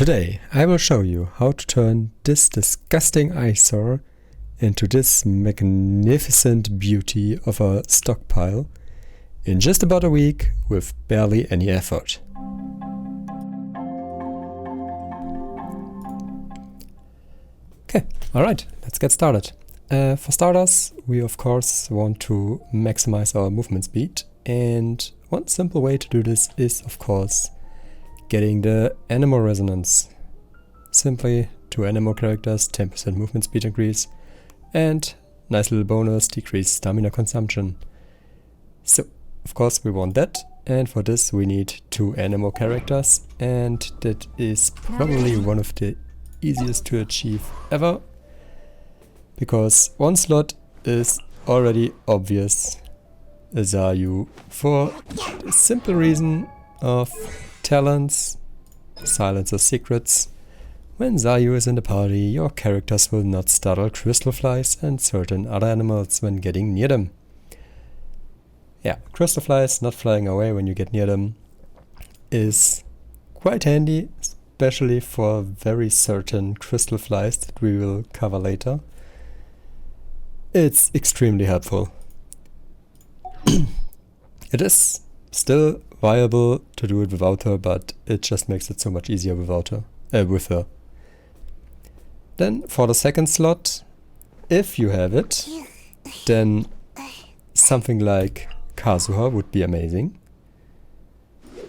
Today I will show you how to turn this disgusting eyesore into this magnificent beauty of a stockpile in just about a week with barely any effort. Okay, alright, let's get started. For starters, we of course want to maximize our movement speed, and one simple way to do this is of course getting the animal resonance. Simply 2 animal characters, 10% movement speed increase, and nice little bonus, decreased stamina consumption. So, of course we want that, and for this we need 2 animal characters, and that is probably one of the easiest to achieve ever, because one slot is already obvious, a Liyue, for the simple reason of talents, silence of secrets. When Liyue is in the party, your characters will not startle Crystalflys and certain other animals when getting near them. Yeah, Crystalflys not flying away when you get near them is quite handy, especially for very certain Crystalflys that we will cover later. It's extremely helpful. It is still viable to do it without her, but it just makes it so much easier without her, with her. Then for the second slot, if you have it, then something like Kazuha would be amazing.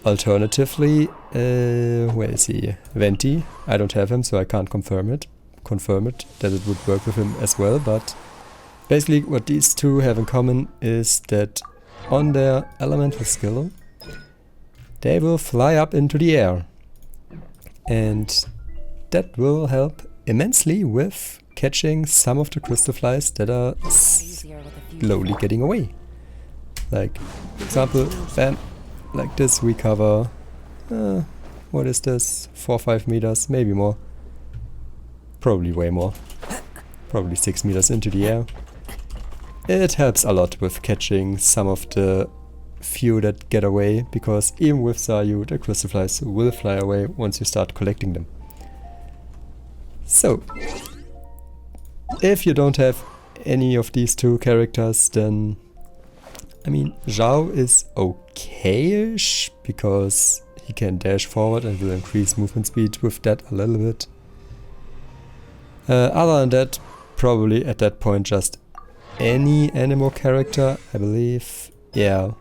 Alternatively, where is he? Venti. I don't have him, so I can't confirm it that it would work with him as well, but basically what these two have in common is that on their elemental skill they will fly up into the air, and that will help immensely with catching some of the Crystalflys that are slowly getting away. Like, for example, bam, like this we cover, what is this, 4 or 5 meters, maybe more, probably way more, probably 6 meters into the air. It helps a lot with catching some of the few that get away, because even with Liyue, the Crystalflys will fly away once you start collecting them. So, if you don't have any of these 2 characters, then I mean, Zhao is okay-ish, because he can dash forward and will increase movement speed with that a little bit. Other than that, probably at that point just any animal character, I believe. Yeah.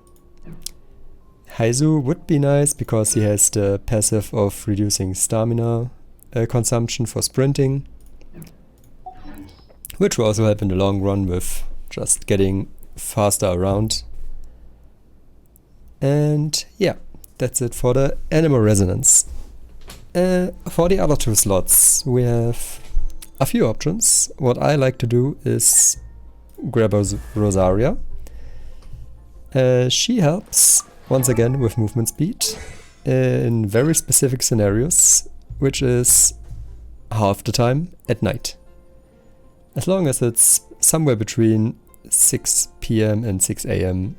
Haizu would be nice because he has the passive of reducing stamina consumption for sprinting, which will also help in the long run with just getting faster around. And yeah, that's it for the animal resonance. For the other 2 slots we have a few options. What I like to do is grab Rosaria. She helps once again with movement speed in very specific scenarios, which is half the time at night. As long as it's somewhere between 6 PM and 6 AM,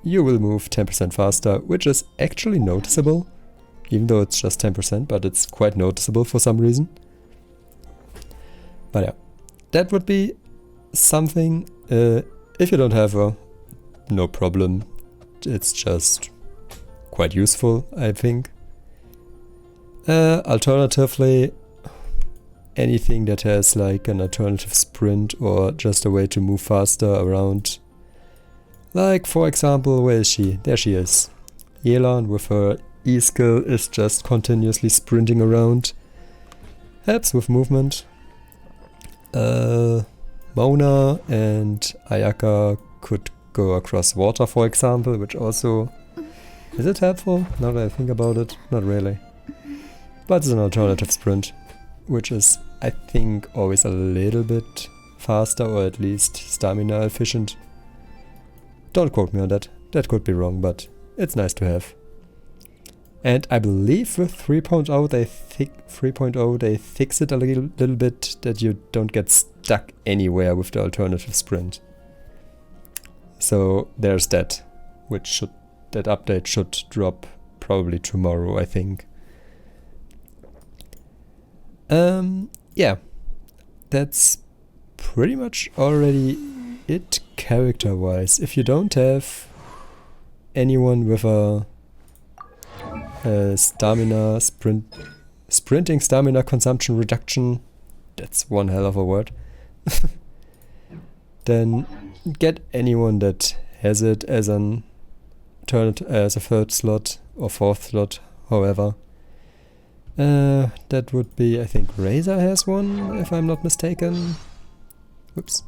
you will move 10% faster, which is actually noticeable, even though it's just 10%, but it's quite noticeable for some reason. But yeah, that would be something. If you don't have her, no problem. It's just quite useful, I think. Alternatively, anything that has like an alternative sprint or just a way to move faster around. Like, for example, where is she? There she is. Yelan with her E-skill is just continuously sprinting around. Helps with movement. Mona and Ayaka could go across water, for example, which also... Is it helpful? Now that I think about it, not really. But it's an alternative sprint, which is, I think, always a little bit faster, or at least stamina efficient. Don't quote me on that, that could be wrong, but it's nice to have. And I believe with 3.0 they fix it a little bit, that you don't get stuck anywhere with the alternative sprint. So there's that, that update should drop probably tomorrow, I think. Yeah, that's pretty much already it character-wise. If you don't have anyone with a stamina sprinting stamina consumption reduction, that's one hell of a word, then get anyone that has it as an as a third slot or fourth slot, however. That would be, I think Razor has one, if I'm not mistaken. Whoops.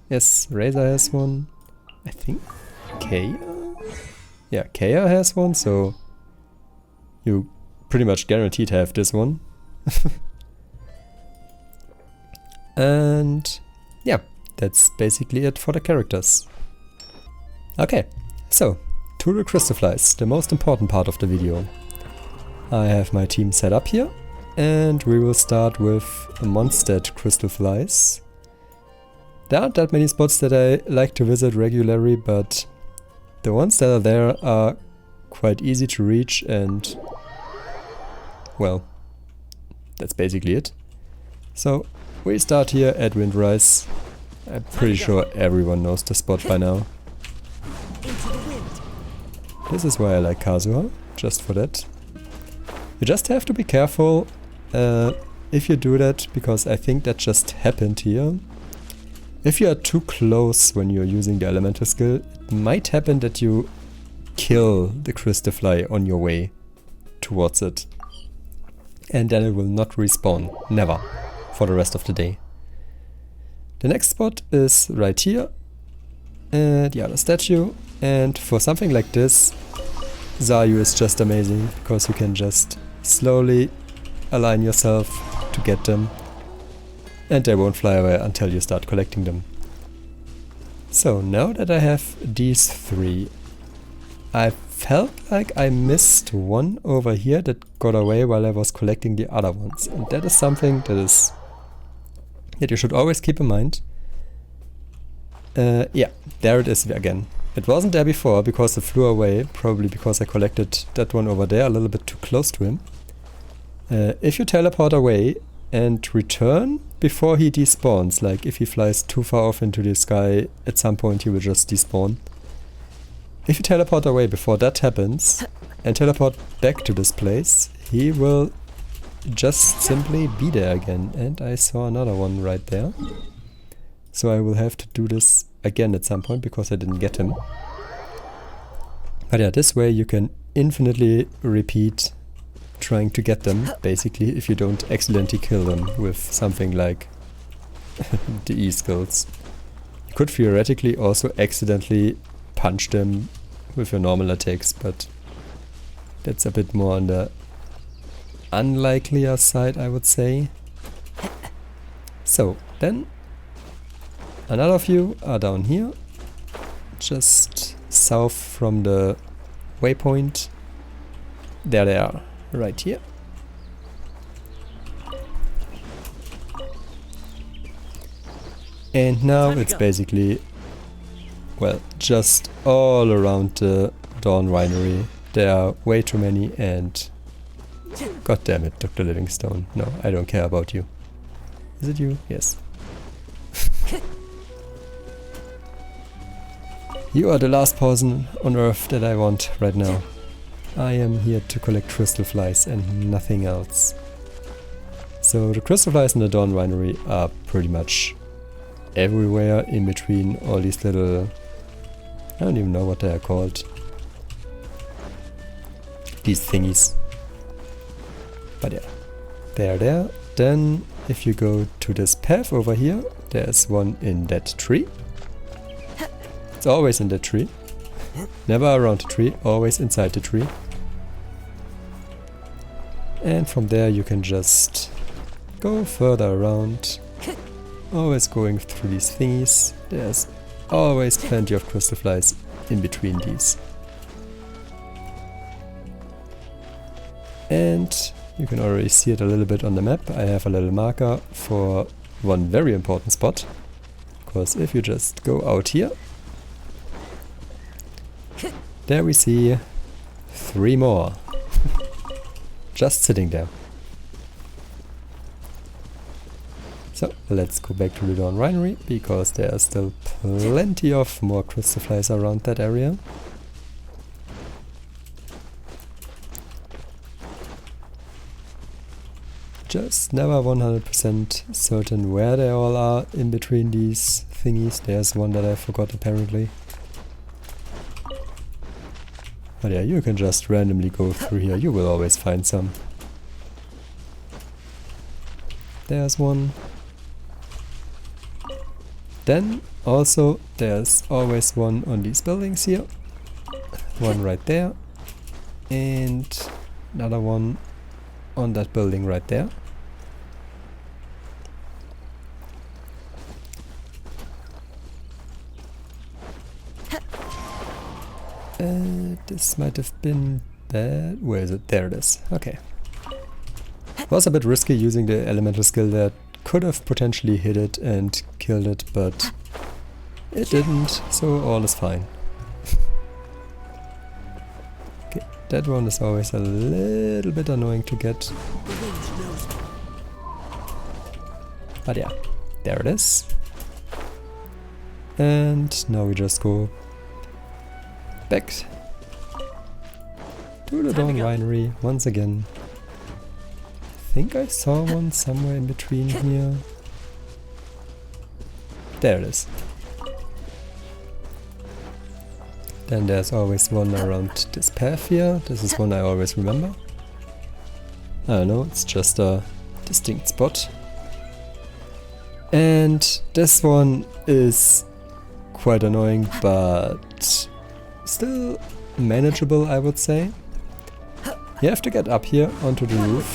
Yes, Razor has one. I think Kaya? Yeah, Kaya has one, so you pretty much guaranteed have this one. And yeah, that's basically it for the characters. Okay, so to the Crystalflys, the most important part of the video. I have my team set up here, and we will start with Mondstadt Crystalflys. There aren't that many spots that I like to visit regularly, but the ones that are there are quite easy to reach, and well, that's basically it. So we start here at Windrise. I'm pretty sure everyone knows the spot by now. This is why I like Kazuha, just for that. You just have to be careful if you do that, because I think that just happened here. If you are too close when you're using the elemental skill, it might happen that you kill the Crystalfly on your way towards it. And then it will not respawn, never, for the rest of the day. The next spot is right here, the other statue, and for something like this, Zayu is just amazing, because you can just slowly align yourself to get them, and they won't fly away until you start collecting them. So now that I have these three, I felt like I missed one over here that got away while I was collecting the other ones, and that is something that you should always keep in mind. Yeah, there it is again. It wasn't there before because it flew away, probably because I collected that one over there a little bit too close to him. If you teleport away and return before he despawns, like if he flies too far off into the sky, at some point he will just despawn. If you teleport away before that happens and teleport back to this place, he will just simply be there again. And I saw another one right there. So I will have to do this again at some point because I didn't get him. But yeah, this way you can infinitely repeat trying to get them, basically, if you don't accidentally kill them with something like the E-skills. You could theoretically also accidentally punch them with your normal attacks, but that's a bit more on the unlikelier side, I would say. So, then another few are down here, just south from the waypoint. There they are, right here. And now it's basically, well, just all around the Dawn Winery. There are way too many, and god damn it, Dr. Livingstone. No, I don't care about you. Is it you? Yes. You are the last person on Earth that I want right now. I am here to collect Crystalflys and nothing else. So the Crystalflys in the Dawn Winery are pretty much everywhere in between all these little... I don't even know what they are called. These thingies. But yeah, they are there. Then if you go to this path over here, there's one in that tree. It's always in that tree. Never around the tree, always inside the tree. And from there you can just go further around. Always going through these thingies. There's always plenty of Crystalflys in between these. And you can already see it a little bit on the map. I have a little marker for one very important spot. Because if you just go out here, there we see 3 more. Just sitting there. So let's go back to the Dawn Winery, because there are still plenty of more Crystalflys around that area. Just never 100% certain where they all are in between these thingies. There's one that I forgot apparently. But yeah, you can just randomly go through here, you will always find some. There's one. Then also there's always one on these buildings here. One right there. And another one on that building right there. This might have been that. Where is it? There it is. Okay. Was a bit risky using the elemental skill that could have potentially hit it and killed it, but it didn't, so all is fine. Okay, that one is always a little bit annoying to get. But yeah, there it is. And now we just go back to the Dawn Winery once again. I think I saw one somewhere in between here. There it is. Then there's always one around this path here. This is one I always remember. I don't know, it's just a distinct spot. And this one is quite annoying, but still manageable, I would say. You have to get up here onto the roof,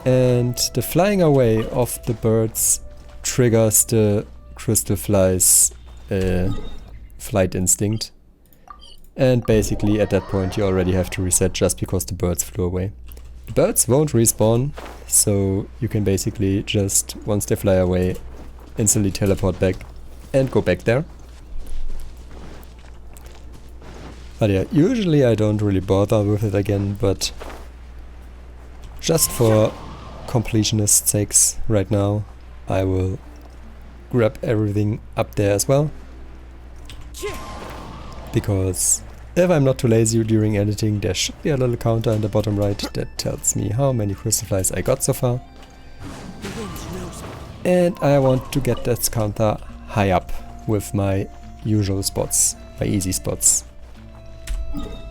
and the flying away of the birds triggers the Crystalflys flight instinct, and basically at that point you already have to reset just because the birds flew away. The birds won't respawn, so you can basically just, once they fly away, instantly teleport back and go back there. But yeah, usually I don't really bother with it again, but just for completionist's sakes right now, I will grab everything up there as well. Because if I'm not too lazy during editing, there should be a little counter in the bottom right that tells me how many Crystalflys I got so far. And I want to get that counter high up with my usual spots, my easy spots.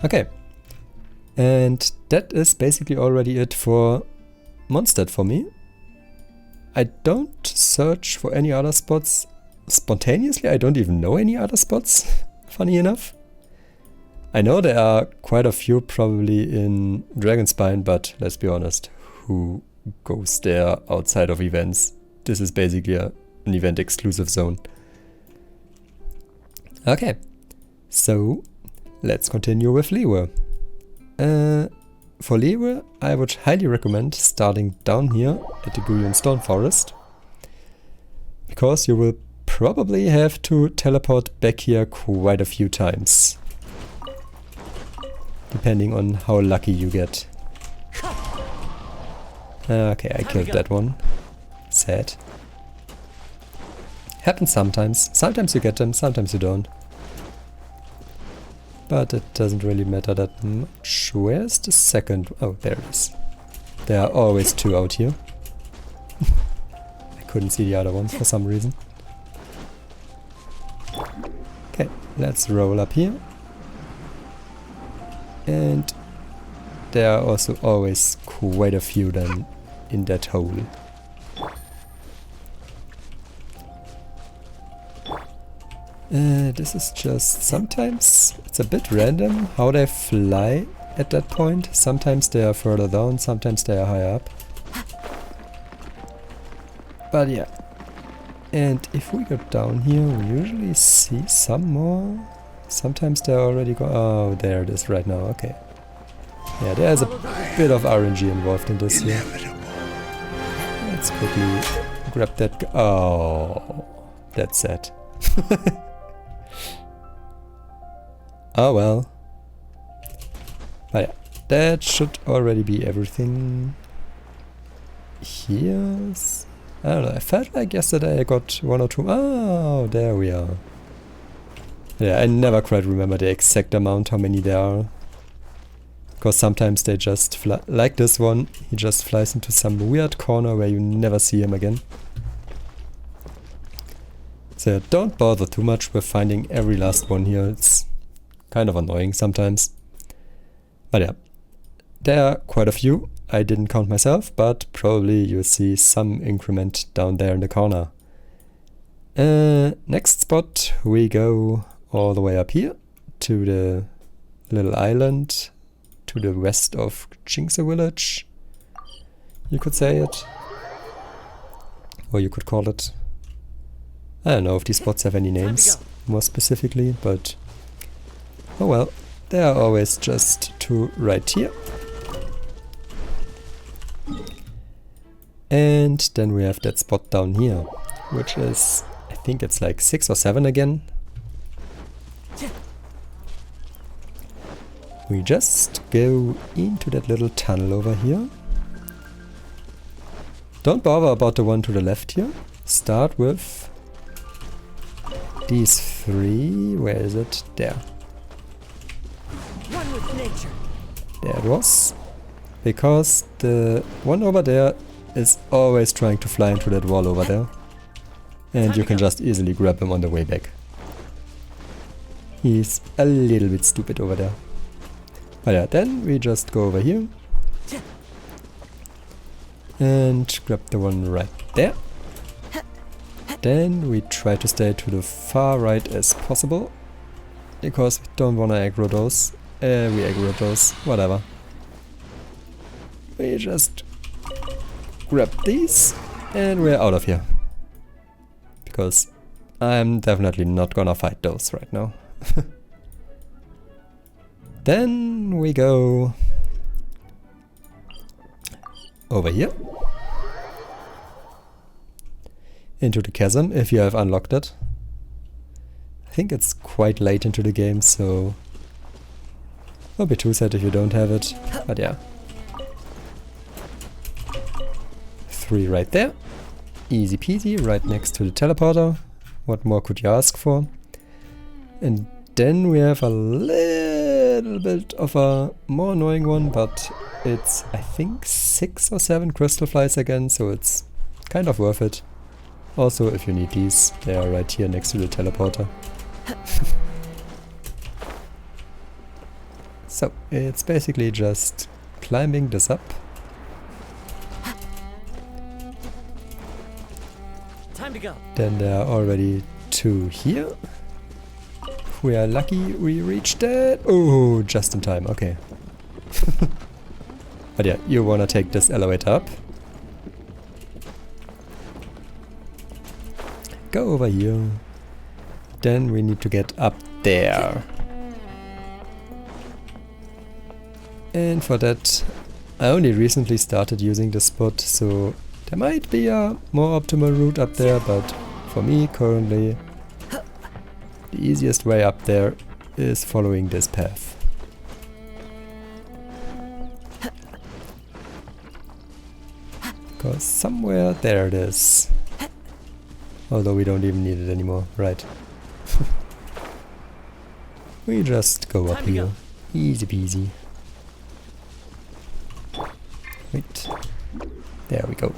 Okay, and that is basically already it for Mondstadt for me. I don't search for any other spots spontaneously. I don't even know any other spots, funny enough. I know there are quite a few probably in Dragonspine, but let's be honest, who goes there outside of events? This is basically an event exclusive zone. Okay, so let's continue with Liyue. For Liyue, I would highly recommend starting down here at the Guyon Stone Forest, because you will probably have to teleport back here quite a few times, depending on how lucky you get. Okay, I killed that one. Sad. Happens sometimes. Sometimes you get them, sometimes you don't. But it doesn't really matter that much. Where's the second? Oh, there it is. There are always two out here. I couldn't see the other ones for some reason. Okay, let's roll up here. And there are also always quite a few then in that hole. This is just, sometimes it's a bit random how they fly at that point. Sometimes they are further down, sometimes they are higher up. But yeah. And if we go down here, we usually see some more. Sometimes they're already gone. Oh, there it is right now, okay. Yeah, there's a bit of RNG involved in this here. Let's quickly grab that. Oh, that's sad. Oh well. But yeah, that should already be everything. Here's... I don't know, I felt like yesterday I got 1 or 2. Oh, there we are. Yeah, I never quite remember the exact amount how many there are. Because sometimes they just fly, like this one, he just flies into some weird corner where you never see him again. So don't bother too much with finding every last one here, it's kind of annoying sometimes. But yeah, there are quite a few. I didn't count myself, but probably you'll see some increment down there in the corner. Next spot, we go all the way up here to the little island to the west of Jingse village. You could say it. Or you could call it. I don't know if these spots have any names more specifically, but oh well. There are always just 2 right here. And then we have that spot down here, which is, I think it's like 6 or 7 again. We just go into that little tunnel over here. Don't bother about the one to the left here. Start with these 3. Where is it? There. One with nature. There it was. Because the one over there is always trying to fly into that wall over there. And you can just easily grab him on the way back. He's a little bit stupid over there. But yeah, then we just go over here. And grab the one right there. Then we try to stay to the far right as possible. Because we don't want to aggro those. We aggro those, whatever. We just grab these and we're out of here. Because I'm definitely not gonna fight those right now. Then we go over here. Into the chasm, if you have unlocked it. I think it's quite late into the game, so don't be too sad if you don't have it, but yeah. 3 right there. Easy peasy, right next to the teleporter. What more could you ask for? And then we have a little bit of a more annoying one, but it's, I think, 6 or 7 Crystalflys again, so it's kind of worth it. Also, if you need these, they are right here next to the teleporter. So, it's basically just climbing this up. Time to go. Then there are already 2 here. If we are lucky, we reach that. Oh, just in time, okay. But yeah, you wanna take this elevator up. Go over here. Then we need to get up there. And for that, I only recently started using this spot, so there might be a more optimal route up there, but for me currently, the easiest way up there is following this path. Because somewhere there it is. Although we don't even need it anymore, right. We just go up here. Easy peasy. Wait. There we go.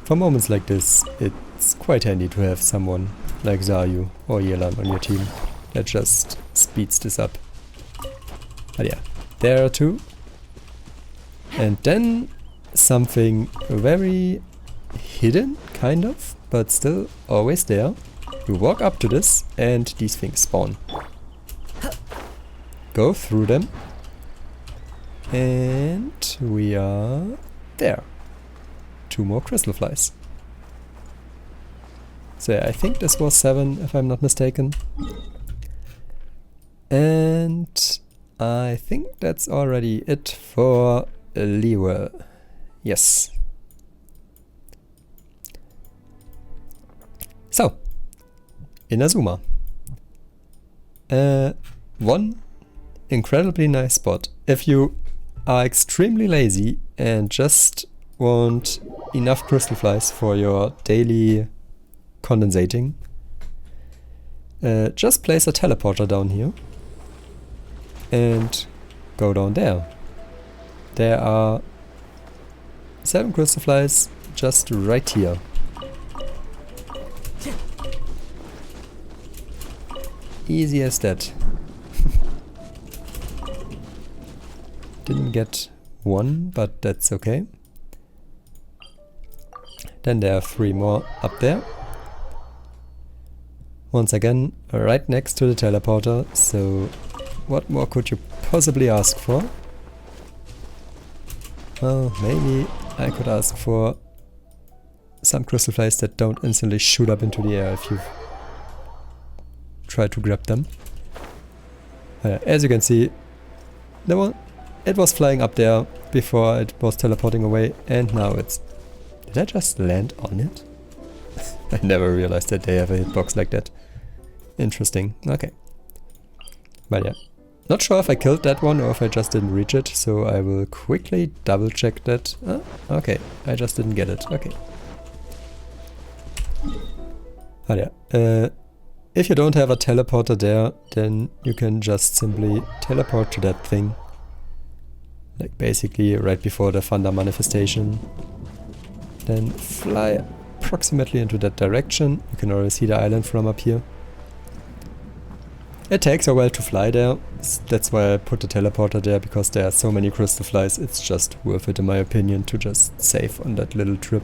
For moments like this, it's quite handy to have someone like Zayu or Yelan on your team that just speeds this up. But yeah, there are 2. And then something very hidden, kind of, but still always there. You walk up to this and these things spawn. Go through them. And we are there. 2 more Crystalflys. So yeah, I think this was 7 if I'm not mistaken. And I think that's already it for Liyue. Yes. So, Inazuma. One incredibly nice spot. If you are extremely lazy and just want enough Crystalflys for your daily condensating, just place a teleporter down here and go down there. There are 7 Crystalflys just right here. Easy as that. Didn't get one, but that's okay. Then there are 3 more up there. Once again, right next to the teleporter, so what more could you possibly ask for? Well, maybe I could ask for some Crystalflys that don't instantly shoot up into the air if you try to grab them. As you can see, it was flying up there before it was teleporting away, and now it's... Did I just land on it? I never realized that they have a hitbox like that. Interesting. Okay. But yeah. Not sure if I killed that one or if I just didn't reach it, so I will quickly double check that. Okay, I just didn't get it. Okay. But yeah. If you don't have a teleporter there, then you can just simply teleport to that thing. Like basically right before the thunder manifestation. Then fly approximately into that direction. You can already see the island from up here. It takes a while to fly there. That's why I put the teleporter there, because there are so many Crystalflys. It's just worth it in my opinion to just save on that little trip.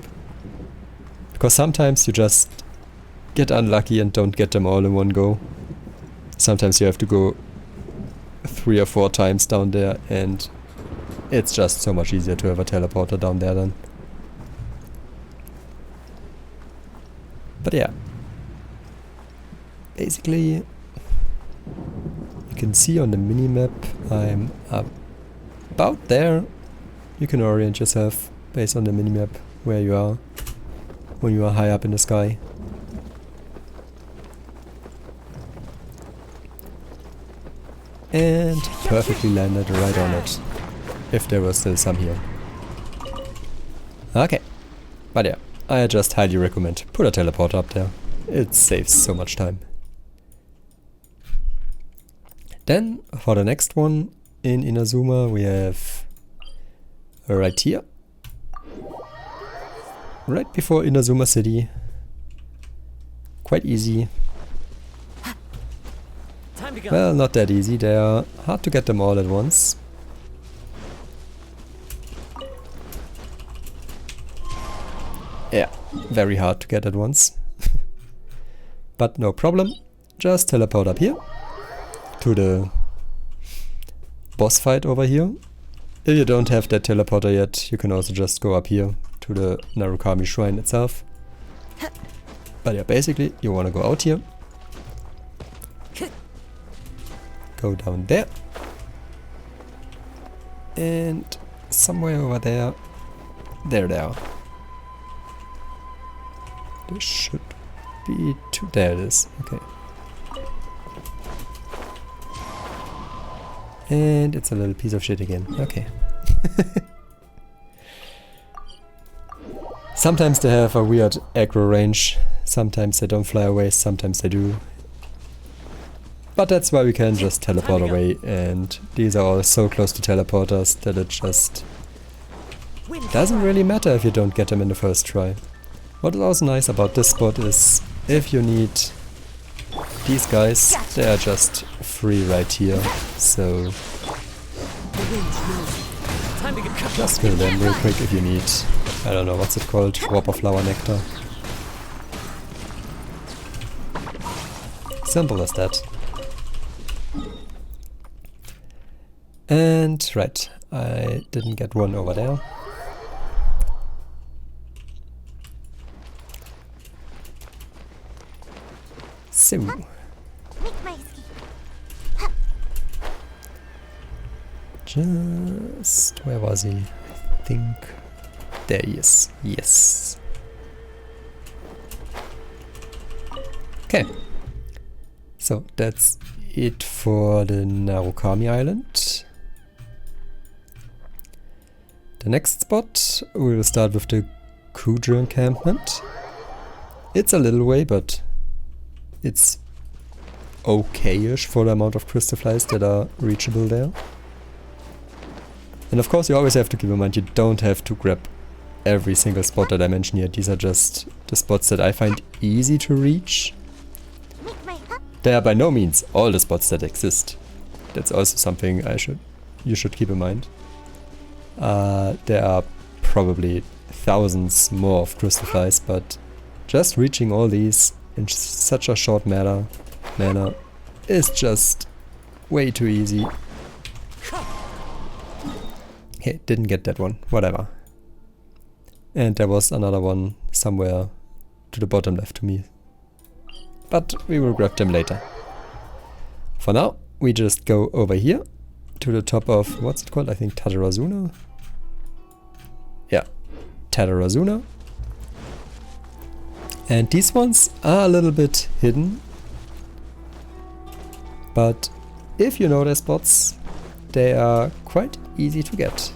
Because sometimes you just get unlucky and don't get them all in one go. Sometimes you have to go 3 or 4 times down there, and it's just so much easier to have a teleporter down there then. But yeah, basically you can see on the minimap I'm about there. You can orient yourself based on the minimap where you are when you are high up in the sky. And perfectly landed right on it, if there was still some here. Okay, but yeah, I just highly recommend put a teleporter up there. It saves so much time. Then for the next one in Inazuma we have right here, right before Inazuma City. Quite easy. Well, not that easy. They are hard to get them all at once. Yeah, very hard to get at once. But no problem. Just teleport up here to the boss fight over here. If you don't have that teleporter yet, you can also just go up here to the Narukami shrine itself. But yeah, basically you want to go out here. Go down there. And somewhere over there. There they are. There should be 2. There it is. Okay. And it's a little piece of shit again. Okay. Sometimes they have a weird aggro range. Sometimes they don't fly away, sometimes they do. But that's why we can just teleport away, and these are all so close to teleporters that it just doesn't really matter if you don't get them in the first try. What is also nice about this spot is if you need these guys, they are just free right here, so just kill them real quick if you need, I don't know, what's it called, Whopper Flower Nectar. Simple as that. And right, I didn't get one over there. So just where was he? I think there he is. Yes. Okay. So that's it for the Narukami Island. The next spot, we will start with the Kujo encampment. It's a little way, but it's okay-ish for the amount of Crystalflys that are reachable there. And of course you always have to keep in mind you don't have to grab every single spot that I mentioned here. These are just the spots that I find easy to reach. They are by no means all the spots that exist. That's also something you should keep in mind. There are probably thousands more of Crystalflys, but just reaching all these in such a short manner is just way too easy. Okay, didn't get that one, whatever. And there was another one somewhere to the bottom left to me. But we will grab them later. For now, we just go over here to the top of, what's it called? I think Tadarazuna? Yeah, Tadarazuna. And these ones are a little bit hidden. But if you know their spots, they are quite easy to get.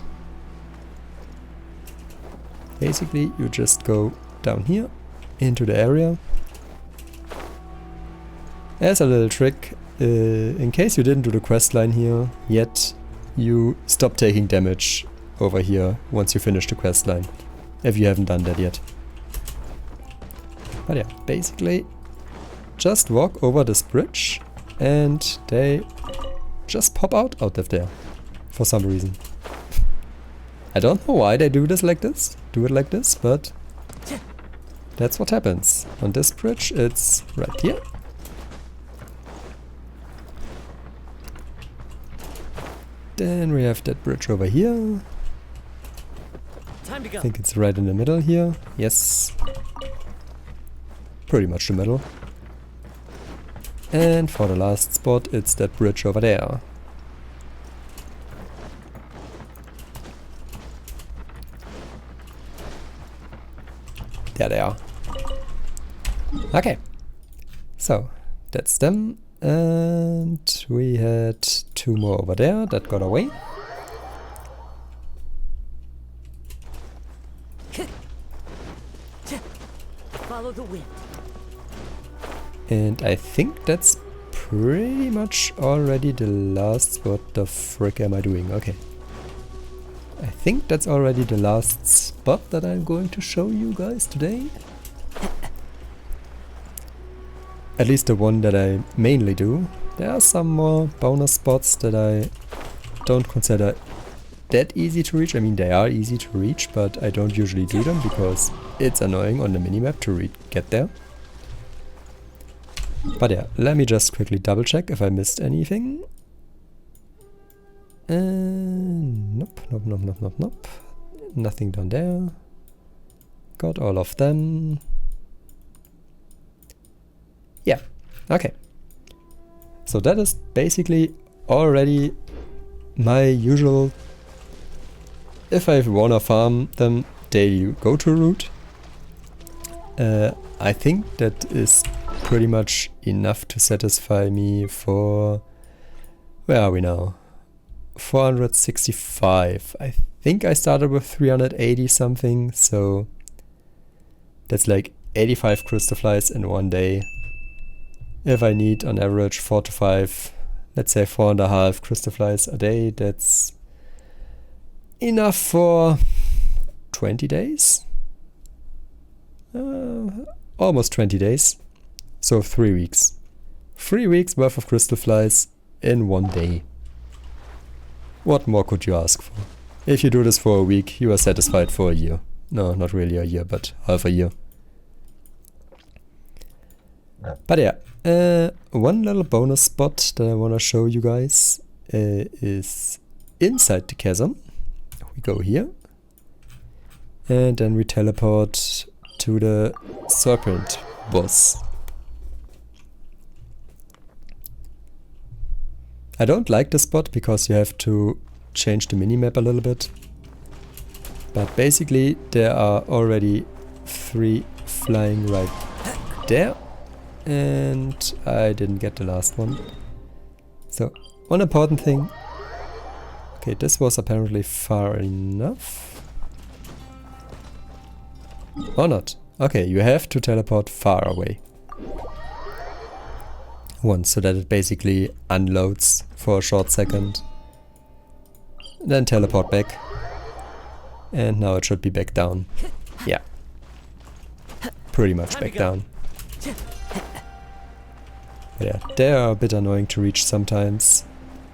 Basically, you just go down here into the area. As a little trick, in case you didn't do the quest line here yet, you stop taking damage over here once you finish the quest line, if you haven't done that yet. But yeah, basically just walk over this bridge and they just pop out of there for some reason. I don't know why they do it like this, but that's what happens. On this bridge, it's right here. Then we have that bridge over here. Time to go. I think it's right in the middle here. Yes. Pretty much the middle. And for the last spot, it's that bridge over there. There they are. Okay. So, that's them. And we had two more over there that got away. Follow the wind. And I think that's pretty much already the last. What the frick am I doing? Okay. I think that's already the last spot that I'm going to show you guys today. At least the one that I mainly do. There are some more bonus spots that I don't consider that easy to reach. I mean, they are easy to reach, but I don't usually do them because it's annoying on the minimap to get there. But yeah, let me just quickly double check if I missed anything. Nope. Nothing down there. Got all of them. Yeah, okay. So that is basically already my usual, if I wanna farm them, daily go-to route. I think that is pretty much enough to satisfy me for, where are we now? 465. I think I started with 380 something, so that's like 85 Crystalflys in one day. If I need on average 4 to 5, let's say 4.5 Crystalflys a day, that's enough for 20 days? Almost 20 days. So 3 weeks. 3 weeks worth of Crystalflys in one day. What more could you ask for? If you do this for a week, you are satisfied for a year. No, not really a year, but half a year. But yeah, one little bonus spot that I want to show you guys is inside the chasm. We go here. And then we teleport to the serpent boss. I don't like this spot because you have to change the minimap a little bit. But basically there are already 3 flying right there. And I didn't get the last one. So, one important thing. Okay, this was apparently far enough. Or not. Okay, you have to teleport far away. Once, so that it basically unloads for a short second. Then teleport back. And now it should be back down. Yeah. Pretty much back down. But yeah, they are a bit annoying to reach sometimes,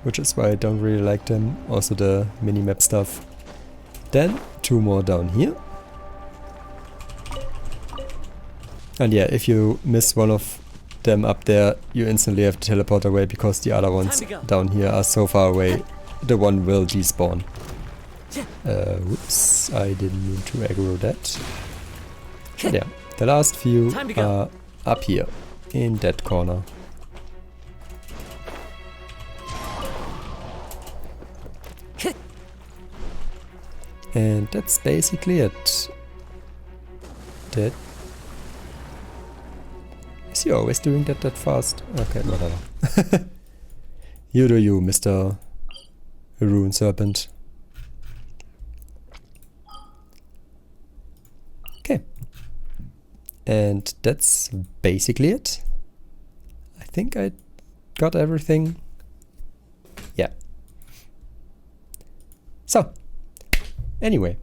which is why I don't really like them. Also the minimap stuff. Then 2 more down here. And yeah, if you miss one of them up there, you instantly have to teleport away because the other ones down here are so far away. The one will despawn. Whoops, I didn't mean to aggro that. But yeah, the last few are up here, in that corner. And that's basically it. That... Is he always doing that fast? Okay, whatever. You do you, Mr. Rune Serpent. Okay. And that's basically it. I think I got everything. Yeah. So, anyway.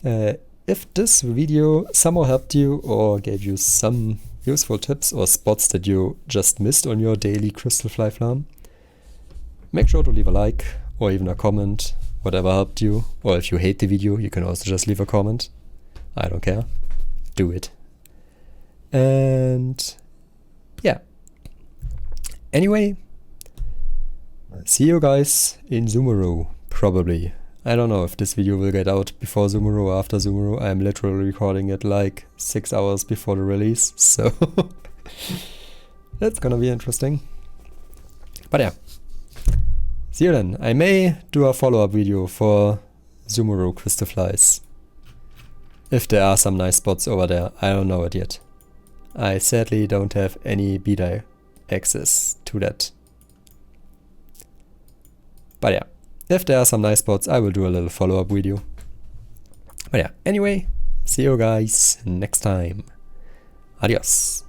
If this video somehow helped you or gave you some useful tips or spots that you just missed on your daily Crystalfly farm, make sure to leave a like or even a comment, whatever helped you. Or if you hate the video, you can also just leave a comment. I don't care. Do it. And yeah. Anyway, see you guys in Sumeru, probably. I don't know if this video will get out before Sumeru or after Sumeru. I'm literally recording it like 6 hours before the release, so that's gonna be interesting. But yeah, see you then. I may do a follow-up video for Sumeru Crystalflys. If there are some nice spots over there, I don't know it yet. I sadly don't have any beta access to that. But yeah. If there are some nice spots, I will do a little follow-up video. But yeah, anyway, see you guys next time. Adios.